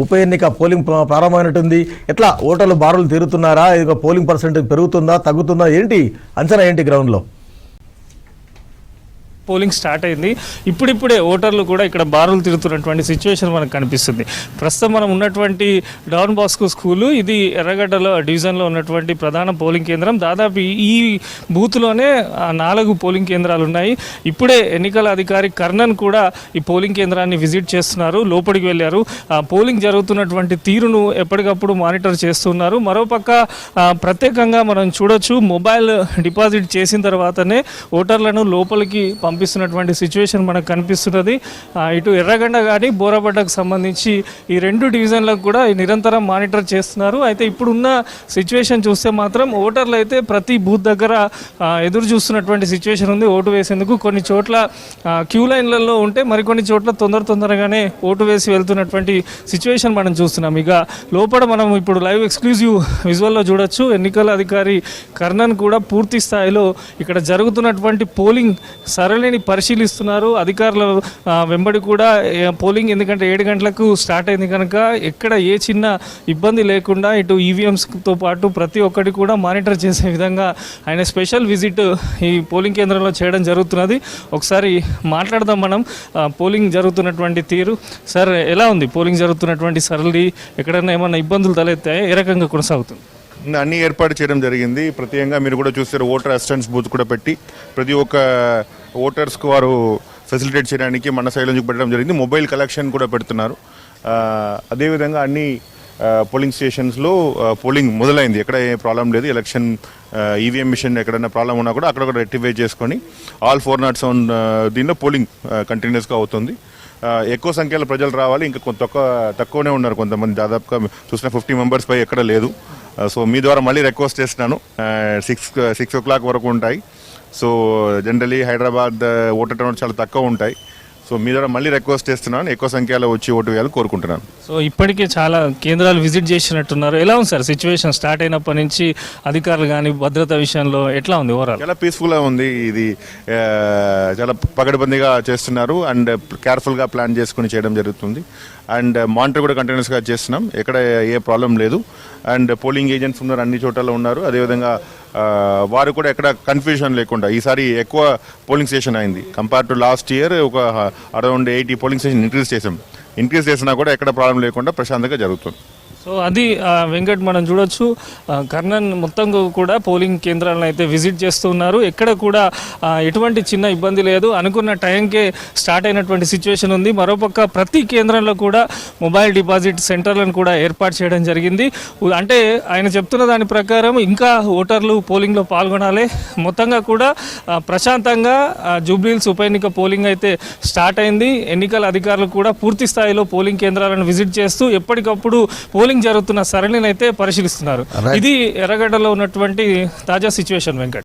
ఉప ఎన్నిక పోలింగ్ ప్రారంభమైనట్టుంది. ఎట్లా ఓటర్లు బారులు తీరుతున్నారా? ఇక పోలింగ్ పర్సెంటేజ్ పెరుగుతుందా తగ్గుతుందా? ఏంటి అంచనా ఏంటి గ్రౌండ్లో? పోలింగ్ స్టార్ట్ అయింది. ఇప్పుడిప్పుడే ఓటర్లు కూడా ఇక్కడ బారులు తిరుగుతున్నటువంటి సిచ్యువేషన్ మనకు కనిపిస్తుంది. ప్రస్తుతం మనం ఉన్నటువంటి డాన్ బాస్కో స్కూలు, ఇది ఎర్రగడ్డలో డివిజన్లో ఉన్నటువంటి ప్రధాన పోలింగ్ కేంద్రం. దాదాపు ఈ బూత్లోనే 4 పోలింగ్ కేంద్రాలు ఉన్నాయి. ఇప్పుడే ఎన్నికల అధికారి కర్ణన్ కూడా ఈ పోలింగ్ కేంద్రాన్ని విజిట్ చేస్తున్నారు, లోపలికి వెళ్ళారు. పోలింగ్ జరుగుతున్నటువంటి తీరును ఎప్పటికప్పుడు మానిటర్ చేస్తున్నారు. మరోపక్క ప్రత్యేకంగా మనం చూడొచ్చు, మొబైల్ డిపాజిట్ చేసిన తర్వాతనే ఓటర్లను లోపలికి పంపిస్తున్నటువంటి సిచ్యువేషన్ మనకు కనిపిస్తున్నది. ఇటు ఎర్రగండ కానీ బోరబడ్డకు సంబంధించి ఈ 2 డివిజన్లకు కూడా నిరంతరం మానిటర్ చేస్తున్నారు. అయితే ఇప్పుడున్న సిచ్యువేషన్ చూస్తే మాత్రం ఓటర్లు అయితే ప్రతి బూత్ దగ్గర ఎదురు చూస్తున్నటువంటి సిచ్యువేషన్ ఉంది ఓటు వేసేందుకు. కొన్ని చోట్ల క్యూ లైన్లలో ఉంటే మరికొన్ని చోట్ల తొందరగానే ఓటు వేసి వెళ్తున్నటువంటి సిచ్యువేషన్ మనం చూస్తున్నాం. ఇక లోపల మనం ఇప్పుడు లైవ్ ఎక్స్క్లూజివ్ విజువల్లో చూడొచ్చు. ఎన్నికల అధికారి కర్ణన్ కూడా పూర్తి స్థాయిలో ఇక్కడ జరుగుతున్నటువంటి పోలింగ్ సరళిని పరిశీలిస్తున్నారు. అధికారుల వెంబడి కూడా పోలింగ్, ఎందుకంటే 7 గంటలకు స్టార్ట్ అయింది కనుక ఎక్కడ ఏ చిన్న ఇబ్బంది లేకుండా ఇటు ఈవీఎంస్తో పాటు ప్రతి ఒక్కటి కూడా మానిటర్ చేసే విధంగా ఆయన స్పెషల్ విజిట్ ఈ పోలింగ్ కేంద్రంలో చేయడం జరుగుతున్నది. ఒకసారి మాట్లాడదాం మనం పోలింగ్ జరుగుతున్నటువంటి తీరు. సార్, ఎలా ఉంది పోలింగ్ జరుగుతున్నటువంటి సరళి? ఎక్కడైనా ఏమన్నా ఇబ్బందులు తలెత్తాయా? ఏ రకంగా కొనసాగుతుంది? అన్ని ఏర్పాటు చేయడం జరిగింది. ప్రత్యేకంగా మీరు కూడా చూస్తారు, ఓటర్ అసిస్టెన్స్ బూత్ కూడా పెట్టి ప్రతి ఒక్క ఓటర్స్కు వారు ఫెసిలిటేట్ చేయడానికి మన సైడ్ నుంచి పెట్టడం జరిగింది. మొబైల్ కలెక్షన్ కూడా పెడుతున్నారు. అదేవిధంగా అన్ని పోలింగ్ స్టేషన్స్లో పోలింగ్ మొదలైంది. ఎక్కడ ఏ ప్రాబ్లం లేదు. ఎలక్షన్ ఈవీఎం మిషన్ ఎక్కడైనా ప్రాబ్లం ఉన్నా కూడా అక్కడ కూడా రెక్టిఫై చేసుకొని ఆల్ 407 దీనిలో పోలింగ్ కంటిన్యూస్గా అవుతుంది. ఎక్కువ సంఖ్యలో ప్రజలు రావాలి. ఇంకా తక్కువనే ఉన్నారు కొంతమంది, దాదాపుగా చూసిన 50 మెంబర్స్ పై ఎక్కడ లేదు. సో మీ ద్వారా మళ్ళీ రిక్వెస్ట్ చేస్తున్నాను, 6 o'clock వరకు ఉంటాయి. So generally Hyderabad voter turnout చాలా తక్కువ ఉంటాయి. సో మీ ద్వారా మళ్ళీ రిక్వెస్ట్ చేస్తున్నాను, ఎక్కువ సంఖ్యలో వచ్చి ఓటు వేయాలని కోరుకుంటున్నాను. సో ఇప్పటికే చాలా కేంద్రాలు విజిట్ చేసినట్టున్నారు. ఎలా ఉంది సార్ సిచ్యువేషన్? స్టార్ట్ అయినప్పటి నుంచి అధికారులు కానీ భద్రత విషయంలో ఎట్లా ఉంది ఓవరాల్? చాలా పీస్ఫుల్గా ఉంది. ఇది చాలా పకడ్బందీగా చేస్తున్నారు అండ్ కేర్ఫుల్గా ప్లాన్ చేసుకుని చేయడం జరుగుతుంది. అండ్ మానిటర్ కూడా కంటిన్యూస్గా చేస్తున్నాం, ఎక్కడ ఏ ప్రాబ్లం లేదు. అండ్ పోలింగ్ ఏజెంట్స్ ఉన్నారు, అన్ని చోట్ల ఉన్నారు. అదేవిధంగా వారు కూడా ఎక్కడ కన్ఫ్యూజన్ లేకుండా ఈసారి ఎక్కువ పోలింగ్ స్టేషన్ అయింది కంపేర్ టు లాస్ట్ ఇయర్. ఒక అరౌండ్ 80 పోలింగ్ స్టేషన్ ఇంక్రీజ్ చేసినా కూడా ఎక్కడ ప్రాబ్లం లేకుండా ప్రశాంతంగా జరుగుతుంది. సో అది వెంకట్, మనం చూడొచ్చు కర్ణన్ మొత్తం కూడా పోలింగ్ కేంద్రాలను అయితే విజిట్ చేస్తూ ఉన్నారు. ఎక్కడ కూడా ఎటువంటి చిన్న ఇబ్బంది లేదు. అనుకున్న టైంకే స్టార్ట్ అయినటువంటి సిచ్యువేషన్ ఉంది. మరోపక్క ప్రతి కేంద్రంలో కూడా మొబైల్ డిపాజిట్ సెంటర్లను కూడా ఏర్పాటు చేయడం జరిగింది. అంటే ఆయన చెప్తున్న దాని ప్రకారం ఇంకా ఓటర్లు పోలింగ్లో పాల్గొనాలి. మొత్తంగా కూడా ప్రశాంతంగా జూబ్లీహిల్స్ ఉప ఎన్నిక పోలింగ్ అయితే స్టార్ట్ అయింది. ఎన్నికల అధికారులు కూడా పూర్తి స్థాయిలో పోలింగ్ కేంద్రాలను విజిట్ చేస్తూ ఎప్పటికప్పుడు పోలింగ్ జరుగుతున్న సరళిని అయితే పరిశీలిస్తున్నారు. ఇది ఎర్రగడ్డలో ఉన్నటువంటి తాజా సిచ్యువేషన్ వెంకట్.